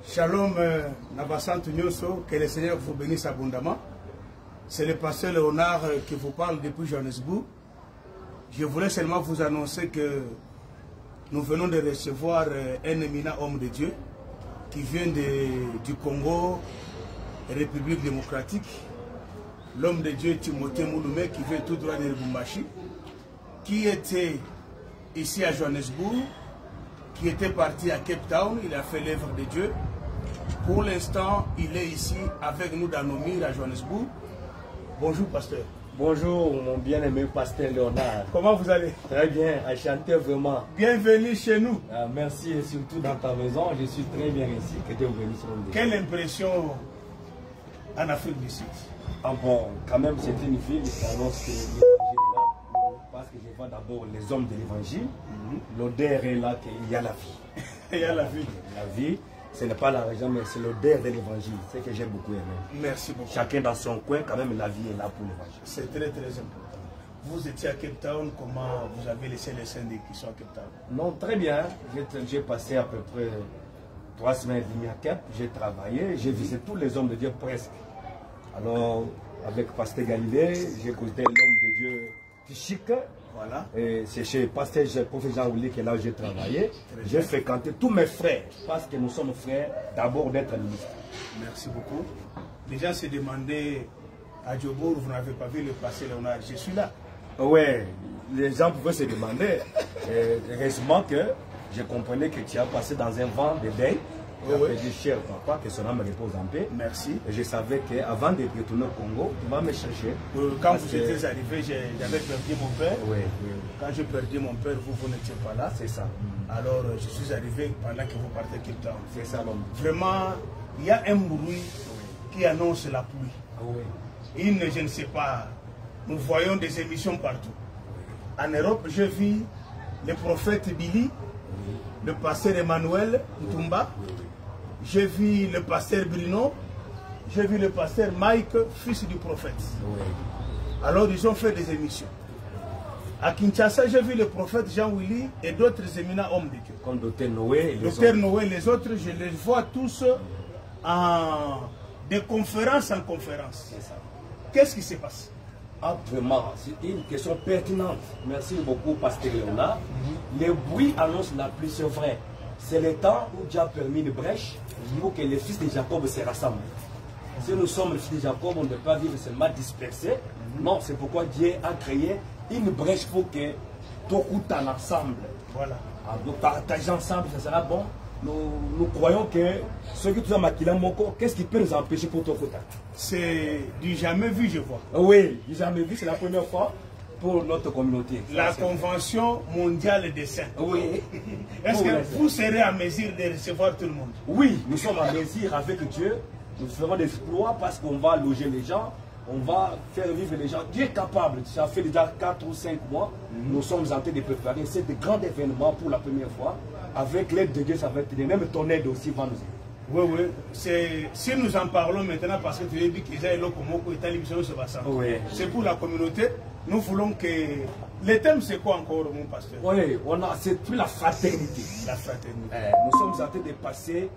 Shalom Nabasantu Nyoso, que le Seigneur vous bénisse abondamment. C'est le pasteur Léonard qui vous parle depuis Johannesburg. Je voulais seulement vous annoncer que nous venons de recevoir un éminent homme de Dieu qui vient du Congo, République démocratique. L'homme de Dieu Timothée Mouloumé qui vient tout droit de Lubumbashi, qui était ici à Johannesburg, qui était parti à Cape Town, il a fait l'œuvre de Dieu. Pour l'instant, il est ici avec nous dans nos murs à Johannesburg. Bonjour, pasteur. Bonjour, mon bien-aimé pasteur Léonard. Comment vous allez? Très bien, enchanté vraiment. Bienvenue chez nous. Merci et surtout dans ta maison, je suis très bien ici. Que Dieu vous bénisse. Quelle impression en Afrique du Sud? Ah bon, quand même, c'est une ville qui annonce que l'évangile est là. Parce que je vois d'abord les hommes de l'évangile. L'odeur est là qu'il y a la vie. Il y a la vie. La vie, ce n'est pas l'argent, mais c'est l'odeur de l'évangile. C'est que j'ai beaucoup aimé. Merci beaucoup. Chacun dans son coin, quand même, la vie est là pour l'évangile. C'est très très important. Vous étiez à Cape Town, comment vous avez laissé les saints qui sont à Cape Town? Non, très bien. J'ai passé à peu près 3 semaines et demie à Cape. J'ai travaillé, j'ai visité tous les hommes de Dieu presque. Alors, avec Pasteur Galilée, j'ai écouté l'homme de Dieu Tichik. Voilà. C'est chez Pasteur Jean Ouli que là où j'ai travaillé. J'ai fréquenté tous mes frères, parce que nous sommes frères d'abord d'être ministres. Merci beaucoup. Les gens se demandaient à Djobour, vous n'avez pas vu le pasteur Léonard, je suis là. Oui, les gens pouvaient se demander. Heureusement que je comprenais que tu as passé dans un vent de deuil. J'ai dit, cher papa, que son âme repose en paix. Merci. Et je savais qu'avant de retourner au Congo, tu vas me chercher. Quand vous étiez arrivé, j'avais perdu mon père. Oui. Quand j'ai perdu mon père, vous n'étiez pas là. C'est ça. Alors, je suis arrivé pendant que vous partez Cape Town. C'est ça l'homme. Vraiment, il y a un bruit qui annonce la pluie. Je ne sais pas, nous voyons des émissions partout. En Europe, j'ai vu le prophète Billy, le pasteur Emmanuel Ntumba. J'ai vu le pasteur Bruno, j'ai vu le pasteur Mike, fils du prophète. Alors ils ont fait des émissions. À Kinshasa, j'ai vu le prophète Jean-Willy et d'autres éminents hommes de Dieu. Comme Dr Noé. Dr Noé et les autres, je les vois tous de conférence en conférence. Qu'est-ce qui se passe? Ah, vraiment, c'est une question pertinente. Merci beaucoup, pasteur Léonard. Le bruit annonce la pluie, c'est vrai. C'est le temps où Dieu a permis une brèche pour que les fils de Jacob se rassemblent. Si nous sommes les fils de Jacob, on ne peut pas vivre seulement dispersés. Non, c'est pourquoi Dieu a créé une brèche pour que tout en ensemble. Voilà. Donc partager ensemble, ça sera bon. Nous croyons que ce que tu as maquillé mon corps, qu'est-ce qui peut nous empêcher pour tout côté? C'est du jamais vu, je vois. Oui, du jamais vu, c'est la première fois pour notre communauté. La Convention mondiale des saints. Oui. Est-ce que vous serez à mesure de recevoir tout le monde? Oui, nous sommes à mesure avec Dieu. Nous ferons des exploits parce qu'on va loger les gens, on va faire vivre les gens. Dieu est capable. Ça fait déjà 4 ou 5 mois. Nous sommes en train de préparer ce grand événement pour la première fois. Avec l'aide de Dieu, ça va être même ton aide aussi va nous aider. Oui. Si nous en parlons maintenant, parce que tu as dit qu'ils aient c'est pour la communauté. Nous voulons que... Le thème, c'est quoi encore, mon pasteur? Oui, c'est plus la fraternité. La fraternité. Nous sommes en train de passer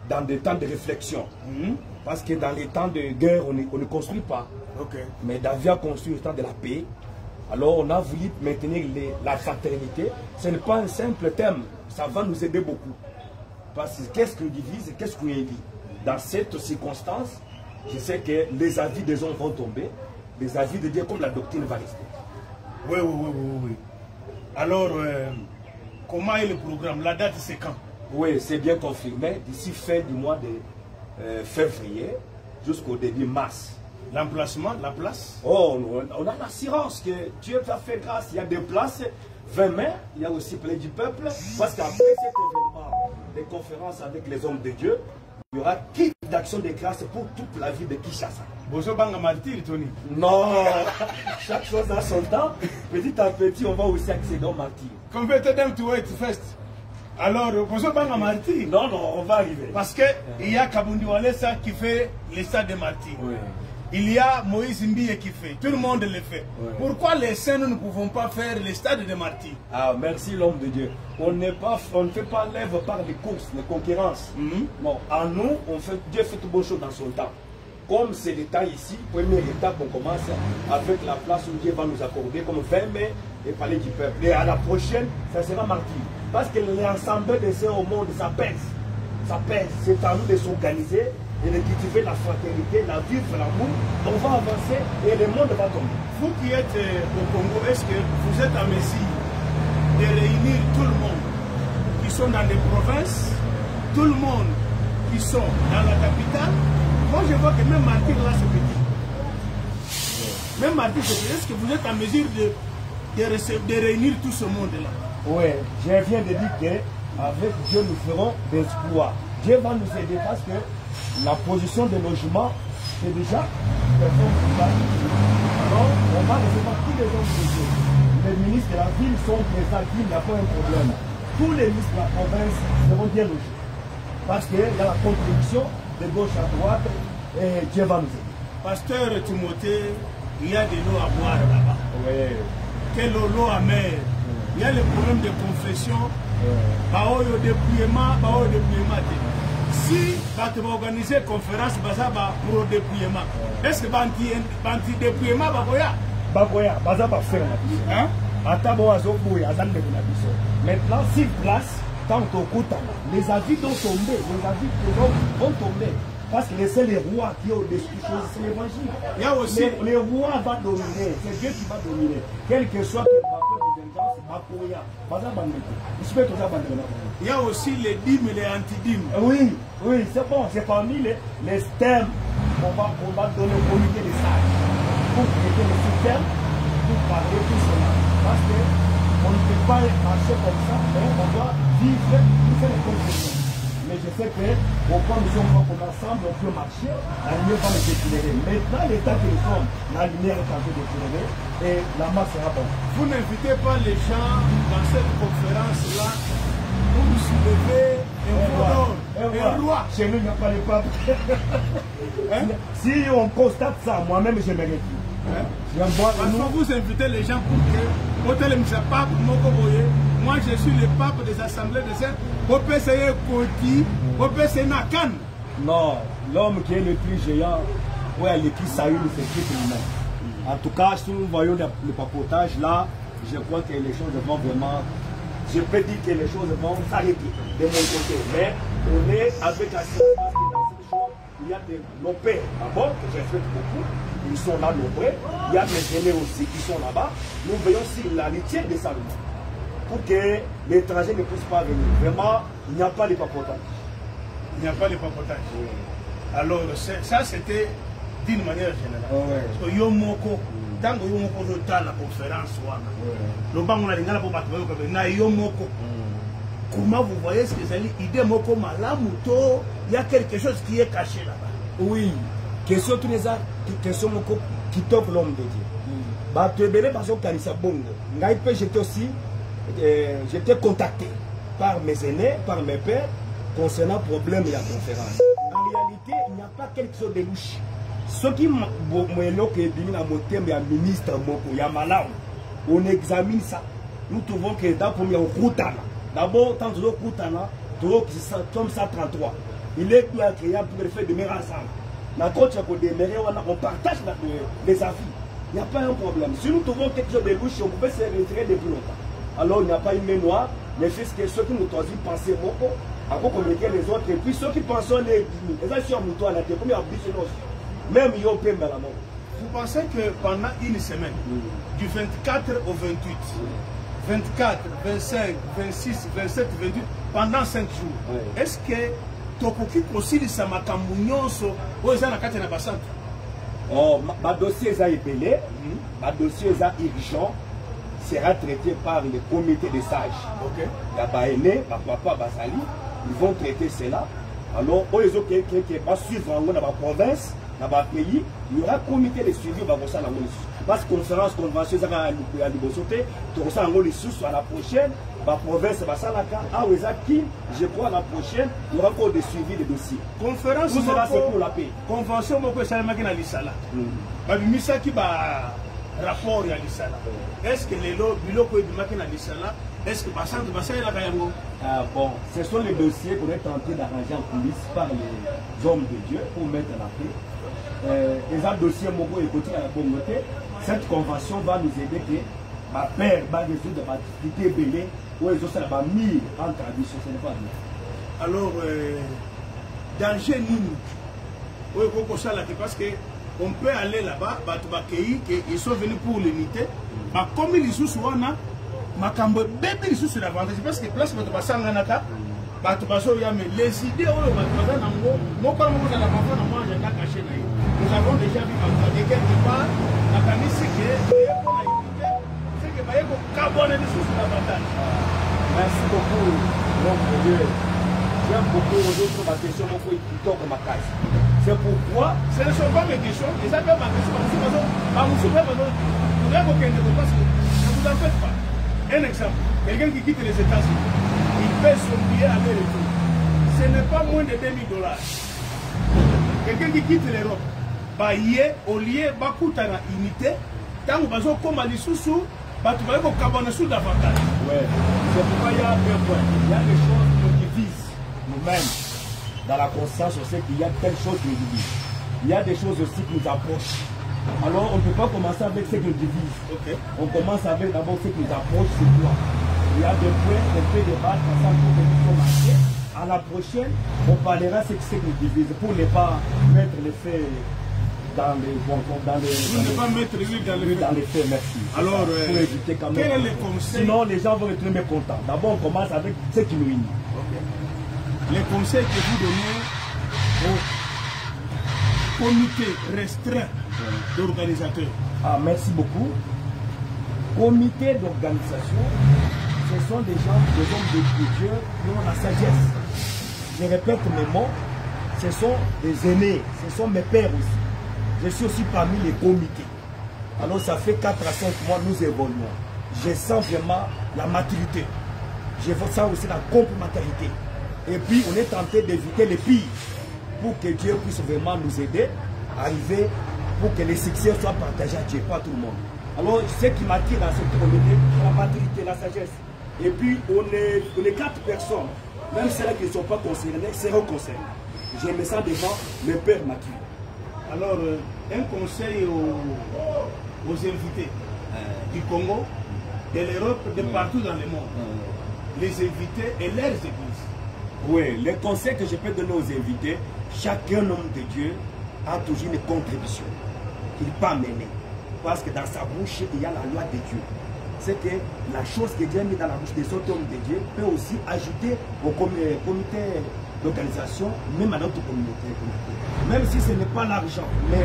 dans des temps de réflexion. Parce que dans les temps de guerre, on ne construit pas. Mais David a construit le temps de la paix. Alors on a voulu maintenir la fraternité. Ce n'est pas un simple thème. Ça va nous aider beaucoup. Parce que qu'est-ce qu'on divise et qu'est-ce qu'on dit? Dans cette circonstance, je sais que les avis des hommes vont tomber. Les avis de Dieu comme la doctrine va rester. Oui. Alors, comment est le programme? La date, c'est quand? Oui, c'est bien confirmé. D'ici fin du mois de février jusqu'au début mars. L'emplacement, la place? Oh, on a l'assurance que Dieu va faire grâce. Il y a des places. 20 mai, il y a aussi plein du peuple. Parce qu'après cet événement de conférence avec les hommes de Dieu, il y aura kit d'action de grâce pour toute la vie de Kinshasa. Bozo Banga martyr, Tony? Non, chaque chose a son temps. Petit à petit, on va aussi accéder au martyr. Convert them to wait first. Alors, Bozo Banga martyr? Non, on va arriver. Parce qu'il y a Kabundi Walesa qui fait les stades de martyr. il y a Moïse Mbiye qui fait. Tout le monde le fait. Ouais. Pourquoi les saints, nous ne pouvons pas faire le stade de martyrs? Ah, merci l'homme de Dieu. On ne fait pas l'œuvre par les courses, les concurrences. Non, en nous, Dieu fait de bonnes choses dans son temps. Comme c'est le temps ici, première étape, on commence avec la place où Dieu va nous accorder comme 20 mai et palais du peuple. Et à la prochaine, ça sera martyr. Parce que l'ensemble des saints au monde, ça pèse. Ça pèse. C'est à nous de s'organiser et de cultiver la fraternité, la vivre, l'amour. On va avancer et le monde va tomber. Vous qui êtes au Congo, est-ce que vous êtes en mesure de réunir tout le monde qui sont dans les provinces, tout le monde qui sont dans la capitale? Moi, je vois que même Martyr là, c'est petit. Même Martyr, c'est petit. Est-ce que vous êtes en mesure de réunir tout ce monde-là? Oui, je viens de dire qu'avec Dieu, nous ferons des exploits. Dieu va nous aider parce que la position de logement, c'est déjà personne qui va. Alors, on va recevoir tous les hommes de Dieu. Les ministres de la ville sont présents, il n'y a pas un problème. Tous les ministres de la province seront bien logés. Parce qu'il y a la contribution de gauche à droite et Dieu va nous aider. Pasteur Timothée, il y a de l'eau à boire là-bas. Oui. Quelle eau amère. Il y a le problème de confession. Bao yo dépouillement. Si tu vas organiser une conférence pour le dépouillement, est-ce que tu dépouillement Bagoya, baza ba faire la maintenant, si place, tant qu'au les avis vont tomber, vont tomber. Parce que c'est les rois qui ont au-dessus des choses, c'est l'évangile. Il y a aussi les rois vont dominer, c'est Dieu qui va dominer. Quel que soit le il y a aussi les dîmes et les anti-dîmes. Oui, oui, c'est bon, c'est parmi les thèmes qu'on va donner au comité des sages pour traiter les systèmes, pour parler tout cela. Parce qu'on ne peut pas marcher comme ça, mais on doit vivre les conclusions. Mais je sais que au point nous sommes ensemble, on peut marcher, la lumière va nous éclairer. Maintenant, l'état que nous sommes, la lumière est en train d'éclairer et la masse sera bonne. Vous n'invitez pas les gens dans cette conférence-là pour nous soulever un roi. Chez nous, il n'y a pas de pape. Hein? Si on constate ça, moi-même, je me retire. Parce que vous invitez les gens pour que moi je suis le pape des assemblées de saints. Non, l'homme qui est le plus géant, ouais, le plus Saül, c'est Christ lui-même. En tout cas, si nous voyons le papotage là, je crois que les choses vont vraiment. Je peux dire que les choses vont s'arrêter de mon côté. Mais on est avec la science parce que dans cette chose, il y a nos pères d'abord, que je respecte beaucoup. Ils sont là nombreux. Il y a mes aînés aussi qui sont là-bas. Nous veillons sur la litière des salons pour que l'étranger ne puisse pas venir. Vraiment, il n'y a pas de papotage. Il n'y a pas de papotage. Oui. Alors, ça c'était d'une manière générale. Oh, ouais. Yomoko, tant que Yomoko dans la conférence, le banc on a l'ingala pour battre na Yomoko. Comment vous voyez ce que c'est l'idée Moko Malamuto? Il y a quelque chose qui est caché là-bas. Oui. Question tous les arts, question qui top l'homme de Dieu. Bah tu es belé parce que Kanisa Bongo. J'étais aussi, j'étais contacté par mes aînés, par mes pères, concernant le problème de la conférence. En réalité, il n'y a pas quelque chose de louche. Ce qui m'a ministre, on examine ça. Nous trouvons que dans le premier Koutana, d'abord, tant que Koutana, comme ça 33, il est plus agréable pour le faire de meilleurs ensemble. On partage les avis. Il n'y a pas un problème. Si nous trouvons quelque chose de louche, on peut se retirer depuis longtemps. Alors il n'y a pas une main noire, mais c'est ce que ceux qui nous choisissent penser beaucoup, à quoi communiquer les autres, et puis ceux qui pensent les gens nous doivent la même ils ont payé la mort. Vous pensez que pendant une semaine, du 24 au 28, 24, 25, 26, 27, 28, pendant 5 jours, est-ce que Tokoki aussi sa makambu nyonso oza na kati na basante? Oh, ma dossier est épelé, ma dossier est urgent, sera traité par le comité des sages. Ok. Gabaene, ma papa Basali, ils vont traiter cela. Alors, les autres qui vont suivre dans la province, dans le pays, il y aura un comité de suivi parce que conférence, convention, à la prochaine, la province, je crois à la prochaine, il y aura encore des suivis de dossiers. Conférence, tout cela c'est pour la paix. Convention, c'est rapport à l'Issala. Est-ce que les lots du loco de Makina l'Issala, est-ce que Bassan de Bassan est la Kayango? Bon, ce sont les dossiers qu'on est tenté d'arranger en coulisses par les hommes de Dieu pour mettre la paix. Les autres dossiers Mogo et côté à la communauté, cette convention va nous aider que ma père va résoudre ma difficulté belée ou les autres va mis en tradition. Ce n'est pas bien. Alors, danger nous, oui, parce que on peut aller là-bas, ils sont venus pour l'unité. Comme ils sont sur un bébé sur l'avantage, parce que place les idées, nous avons déjà vu quelque part, merci beaucoup, mon Dieu. J'aime beaucoup aux autres ma question, c'est pourquoi ce ne sont pas mes questions, les appels ma question, ne vous en faites pas. Un exemple, quelqu'un qui quitte les États-Unis, il paie son billet aller-retour. Ce n'est pas moins de $2000. Quelqu'un qui quitte l'Europe, au lieu de coûter la unité, tant que vous comme à l'issou, tu vas vous sous davantage. Oui, c'est pourquoi il y a deux points. Il y a des choses qui nous divisent nous-mêmes. Dans la conscience, on sait qu'il y a telle chose qui nous divise. Il y a des choses aussi qui nous approchent. Alors, on ne peut pas commencer avec ce qui nous divise. Okay. On commence avec d'abord ce qui nous approche, c'est quoi. Il y a des points, on peut débattre ensemble pour que nous soyons marqués. À la prochaine, on parlera de ce qui nous divise pour ne pas mettre les faits dans les faits, merci. Alors, pour éviter quand même. Quel est le conseil? Sinon, les gens vont être très mécontents. D'abord, on commence avec ce qui nous unit. Okay. Les conseils que vous donnez au comité restreint d'organisateurs. Ah, merci beaucoup. Comité d'organisation, ce sont des gens, des hommes de Dieu qui ont la sagesse. Je répète mes mots, ce sont des aînés, ce sont mes pères aussi. Je suis aussi parmi les comités. Alors ça fait 4 à 5 mois, nous évoluons. Je sens vraiment la maturité. Je sens aussi la complémentarité. Et puis on est tenté d'éviter les pires pour que Dieu puisse vraiment nous aider à arriver pour que les succès soient partagés à Dieu, pas tout le monde. Alors ce qui m'attire dans cette communauté, c'est la maturité, la sagesse. Et puis on est 4 personnes, même celles qui ne sont pas concernées, seront concernées. Je me sens devant mes pères matures. Alors, un conseil aux invités du Congo, de l'Europe, de partout dans le monde. Les invités et leurs églises. Oui, le conseil que je peux donner aux invités, chacun homme de Dieu a toujours une contribution qu'il peut amener. Parce que dans sa bouche, il y a la loi de Dieu. C'est que la chose que Dieu a mis dans la bouche des autres hommes de Dieu peut aussi ajouter au comité d'organisation, même à notre communauté. Même si ce n'est pas l'argent, mais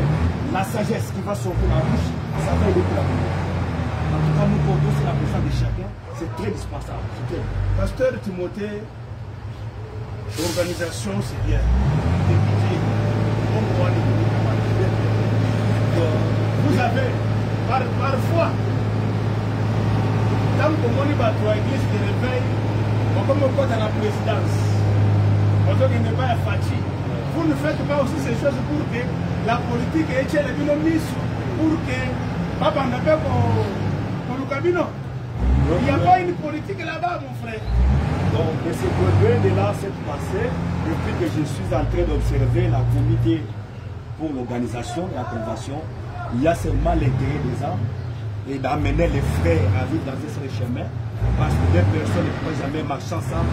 la sagesse qui va sortir de la bouche, ça va aider pour la communauté. En tout cas, nous comptons sur la présence de chacun, c'est très dispensable. Pasteur Timothée, l'organisation c'est bien. Vous avez, parfois, tant que mon église de réveil, on comme on dans la présidence. On dit qu'il n'est pas fatigué. Vous ne faites pas aussi ces choses pour que la politique ait été mise pour que Papa n'a pas pour le cabinet. Il n'y a pas une politique là-bas, mon frère. Donc, de ce point de là, cette passée, depuis que je suis en train d'observer la comité pour l'organisation et la convention, il y a seulement l'intérêt des âmes et d'amener les frères à vivre dans ce chemin. Parce que deux personnes ne peuvent jamais marcher ensemble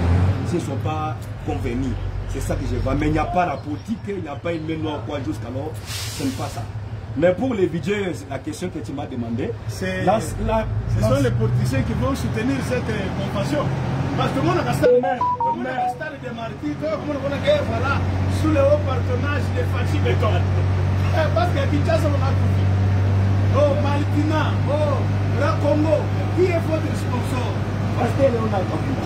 s'ils ne sont pas convenus. C'est ça que je vois. Mais il n'y a pas la politique, il n'y a pas une main noire quoi jusqu'alors. Ce n'est pas ça. Mais pour les budgets, la question que tu m'as demandé, ce sont les politiciens qui vont soutenir cette convention. Parce que moi, on a des martyrs, voilà, sous le haut patronage des Fatih Béton. Parce qu'à Kinshasa, on a tout vu. Oh, Maltina, oh, la Congo, qui est votre sponsor? Parce que on a compris.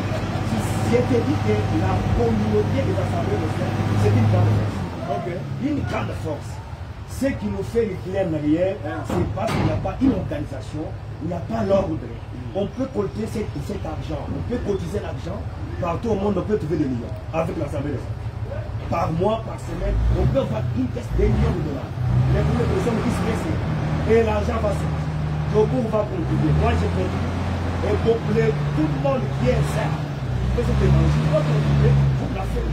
Je t'ai dit que la communauté des assemblées de Frères, c'est une grande force. Okay. Une grande force. Ce qui nous fait reculer en arrière, c'est parce qu'il n'y a pas une organisation, il n'y a pas l'ordre. On peut collecter cet argent, on peut cotiser l'argent, partout au monde, on peut trouver des millions avec l'Assemblée des États. Par mois, par semaine, on peut avoir une caisse d'1 million de dollars. Les premières personnes qui se laissent, et l'argent va sortir. Jobour va contribuer, moi j'ai contribué. Et pour tout le monde qui est sain, que cet évangile va contribuer pour la faire.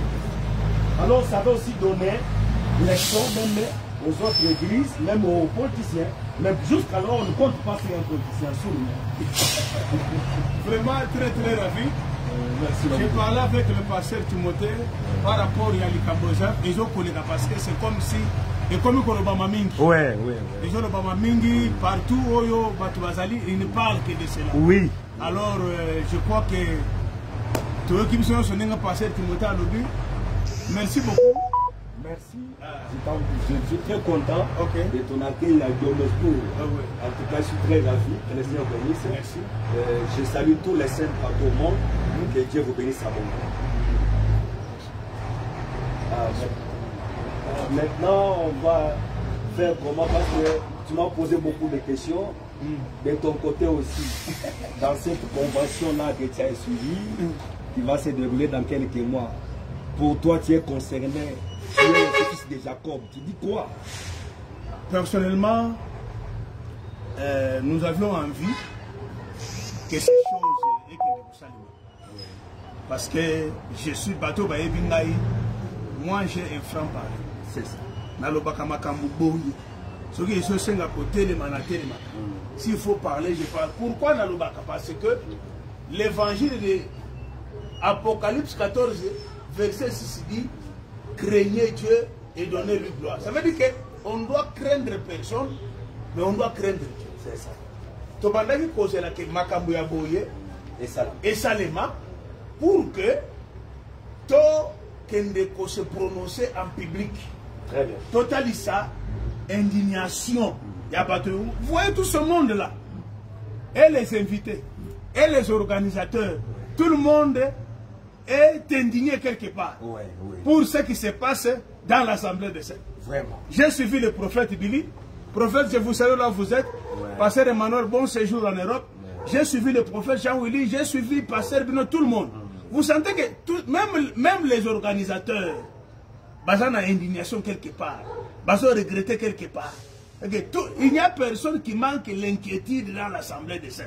Alors ça va aussi donner leçon même aux autres églises, même aux politiciens. Mais jusqu'alors, on ne compte pas sur un politicien sur nous. Vraiment très très ravi. J'ai parlé avec le pasteur Timothée par rapport à Yalikamboja. Ils ont connu parce que c'est comme si. Et comme il y a Obama Mingi. Ouais. Les gens Obama Mingi, partout où ils ne parlent que de cela. Oui. Alors, je crois que tous ceux qui sont venus passer Timothée à l'objet. Merci beaucoup. Merci. Je suis très content de ton accueil à Johannesburg. En tout cas, je suis très ravi. Que le Seigneur bénisse. Merci. Je salue tous les saints partout au monde. Que Dieu vous bénisse à vous. Maintenant, on va faire comment? Parce que tu m'as posé beaucoup de questions. De ton côté aussi, dans cette convention-là que tu as suivie, qui va se dérouler dans quelques mois, pour toi, tu es concerné, tu es le fils de Jacob. Tu dis quoi? Personnellement, nous avions envie que ces choses aient que des. Parce que je suis bateau Baye Bingaï, moi j'ai un franc-parler. C'est ça. S'il faut parler, je parle. Pourquoi Nalobaka? Parce que l'évangile de Apocalypse 14, verset 6 dit craignez Dieu et donnez-lui gloire. Ça veut dire qu'on doit craindre personne, mais on doit craindre Dieu. C'est ça. Tobandaki cause la que Makambuya Boye et Salema pour que to Kendeko se prononcer en public. Très bien. Totalisa, indignation. Vous voyez tout ce monde-là. Et les invités, et les organisateurs, tout le monde est indigné quelque part pour ce qui se passe dans l'Assemblée des Saints. Vraiment. J'ai suivi le prophète Billy. Prophète, je vous salue là où vous êtes. Pasteur Emmanuel, bon séjour en Europe. J'ai suivi le prophète Jean-Willy. J'ai suivi Pasteur Bino, tout le monde. Vous sentez que même les organisateurs, basant à indignation quelque part, basant à regretter quelque part. Il n'y a personne qui manque l'inquiétude dans l'Assemblée des Saints.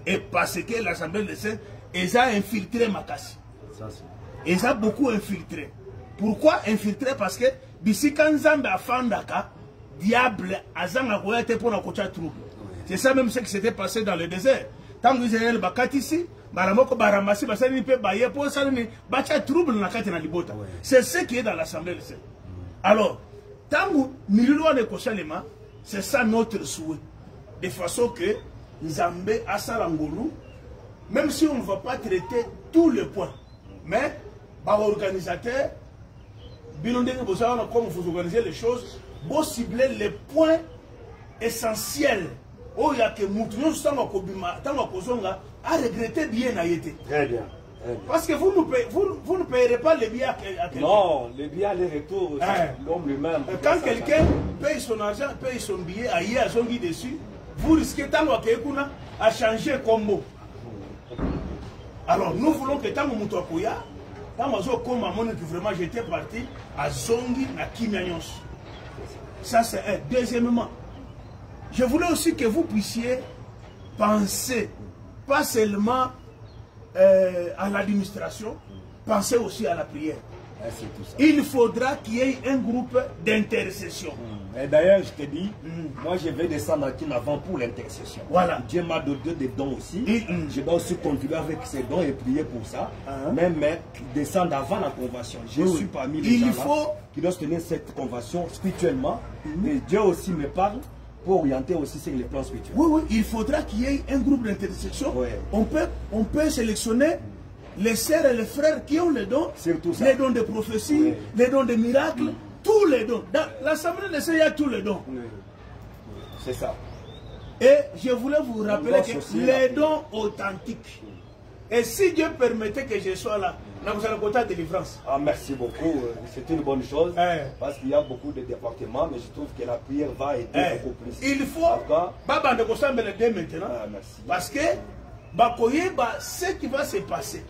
Et parce que l'Assemblée des Saints, ils ont infiltré Makassi. Ils ont beaucoup infiltré. Pourquoi infiltré? Parce que d'ici quand Zambé a fandaka, diable a zangakoyate pour la cocha trouble. C'est ça même ce qui s'était passé dans le désert. Tant que Israël bakat ici, baramoko baramasi, basani pe baye pour ça ni bacha trouble na kati na libota. C'est ce qui est dans l'Assemblée des Saints. Alors, tant que Mililo de Koshalema, c'est ça notre souhait. De façon que Zambé a Salangolu, même si on ne va pas traiter tous les points, mais par organisateur, comme vous organisez les choses, vous ciblez les points essentiels. Oh, il y a que Moutounion, a regretté bien Naïté. Très bien. Parce que vous ne payerez pas les billets à quelqu'un. Non, les billets aller-retour, l'homme lui-même. Quand quelqu'un paye son argent, paye son billet, aïe à son guide dessus, vous risquez à changer comme mot. Alors nous voulons que tant que Moutouakouya, tant que vraiment j'étais parti à Zongi, à Kimyanyos. Ça c'est un. Deuxièmement, je voulais aussi que vous puissiez penser, pas seulement à l'administration, pensez aussi à la prière. Il faudra qu'il y ait un groupe d'intercession. Et d'ailleurs, je te dis, moi je vais descendre à Kin avant pour l'intercession. Voilà. Dieu m'a donné des dons aussi. Je dois aussi contribuer avec ces dons et prier pour ça. Même descendre avant la convention. Je suis parmi les gens qui doivent tenir cette convention spirituellement. Mais Dieu aussi me parle pour orienter aussi sur les plans spirituels. Oui, il faudra qu'il y ait un groupe d'intercession. On peut sélectionner les sœurs et les frères qui ont les dons, les dons de prophétie, les dons de miracles, tous les dons. Dans l'Assemblée des Saints, il y a tous les dons. C'est ça. Et je voulais vous rappeler que les dons authentiques. Et si Dieu permettait que je sois là, Nous allons côté de délivrance. Ah, merci beaucoup. C'est une bonne chose. Parce qu'il y a beaucoup de départements, mais je trouve que la prière va aider beaucoup plus. Il faut. Baba de Kosambe le dé maintenant. Merci. Parce que Bakoye, ce qui va se passer.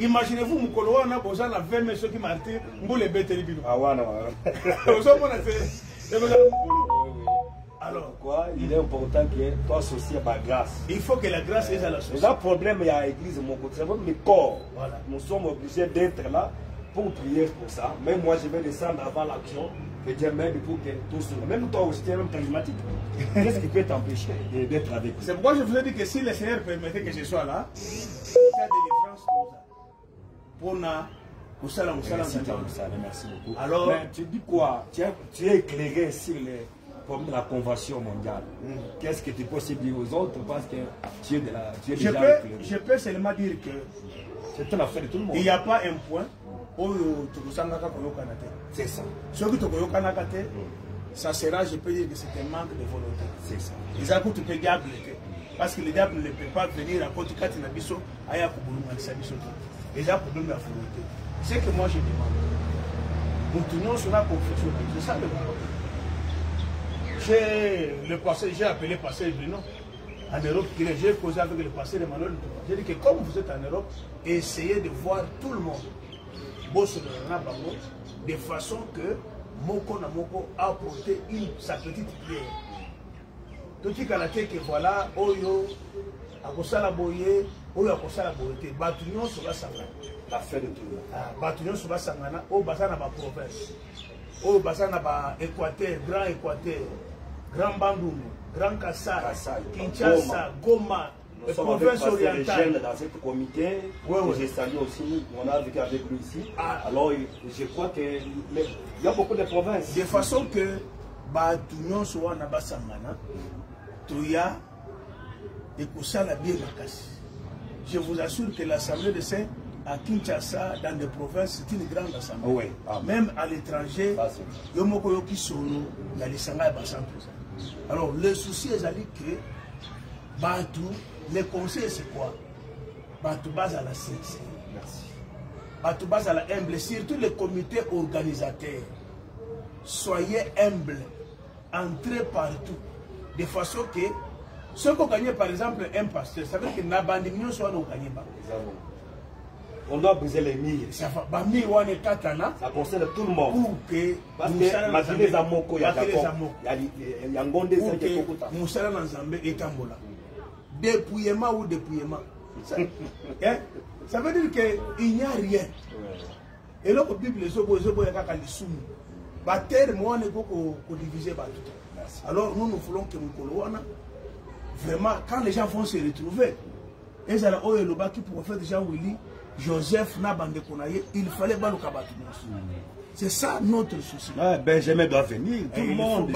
Imaginez-vous, Moukolo, on a besoin de 20 messieurs qui martyrs, pour les bêtes et les bilous. Ah, ouais, non. Alors, quoi, il est important que toi associé à la grâce. Il faut que la grâce soit à la société. Le problème, il y a l'église, mon côté, c'est le corps. Voilà. Nous sommes obligés d'être là pour prier pour ça. Même moi, je vais descendre avant l'action. Que Dieu m'aide pour que tout soit. Même toi aussi, tu es même charismatique. Qu'est-ce qui peut t'empêcher d'être avec nous? C'est pourquoi je vous ai dit que si le Seigneur permettait que je sois là, il y a délivrance pour merci beaucoup. Alors, mais tu dis quoi? Tu es éclairé sur les problèmes de la convention mondiale. Qu'est-ce que tu peux aussi dire aux autres parce que tu es déjà éclairé? Je peux seulement dire que c'est une affaire de tout le monde. Il n'y a pas un point où c'est ça. Ce que tu ça sera, je peux dire que c'est un manque de volonté. C'est ça. Les accords, tu peux diable. Parce que le diable ne peut pas venir à côté de Katinabiso, à Yakoubou, les gens pour donner la volonté. C'est que moi je demande. Nous tenons sur la confession. C'est ça le problème. J'ai appelé le pasteur Bruno en Europe. J'ai causé avec le pasteur Emmanuel. J'ai dit que comme vous êtes en Europe, essayez de voir tout le monde. De façon que Moko na Moko a apporté sa petite prière. Tout ce qu'il que voilà, Oyo, Akosala Boye, Oyo Akosala Boye, Batunion sur la Sangana. La fête de tout le monde. Batunion sur la Sangana, au Basana ba province, au Basana ba Équateur, Grand Équateur, Grand Bandung, Grand Kassai, Kinshasa, Goma. Nous sommes avec les jeunes dans ce comité. J'ai salué aussi, on a vécu avec lui ici. Alors, je crois qu'il y a beaucoup de provinces. De façon que, Batunion soit na Basangana, Toya et Koussala bien Makasi. Je vous assure que l'Assemblée de Saint à Kinshasa, dans des provinces, c'est une grande assemblée. Oui. Même à l'étranger, Yomoko Yoki Solo, il y a les Sangha et Bassan. Alors, le souci est que Batou, les conseils, c'est quoi? Batou base à la sincérité. Merci. Batou base à la humble. Surtout les comités organisateurs. Soyez humbles. Entrez partout. De façon que ceux qui ont gagné par exemple un pasteur, ça veut dire que n'abandonnons soit nous gagné pas. On doit briser les murs. Ça concerne tout le monde. Pour que parce que Mathieu Zamoko, il y a Ngonde, Moussala Nzambe et Tambola. Dépouillement ou dépouillement. Ça veut dire qu'il n'y a rien. Et là, la Bible, les obos, il y a des sous. Terre, moi, on est beaucoup divisé. Alors, nous voulons que nous colons. Vraiment, quand les gens vont se retrouver, et ça, qui pour faire des gens Willy, Joseph, Nabande Konaye, il fallait pas le kabatou. C'est ça notre souci. Benjamin doit venir, tout le monde.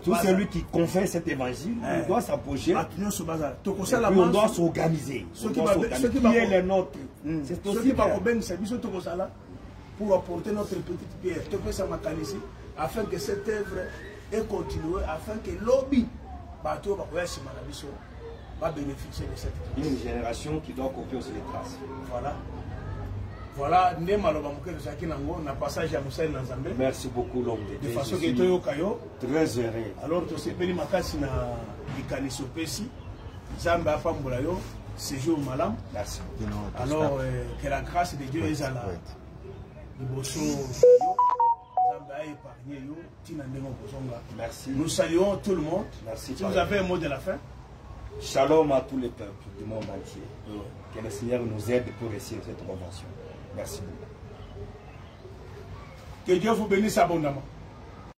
Tout celui qui confesse cet évangile, il doit s'approcher. On doit s'organiser. Ce qui est les nôtres. C'est aussi pour apporter notre petite pierre. Afin que cette œuvre ait continué, afin que l'objet va bénéficier de cette classe. Une génération qui doit copier aussi les traces. Voilà. Voilà, merci beaucoup l'homme de Dieu. De façon que tu très heureux. Alors tu sais peli makasi na ikaniso pesi. Zamba pambola yo séjour malam. Merci. Alors que la grâce de Dieu est là. Merci. Nous saluons tout le monde. Merci. Si vous avez un mot de la fin. Shalom à tous les peuples du monde entier. Que le Seigneur nous aide pour réussir cette convention. Merci beaucoup. Que Dieu vous bénisse abondamment.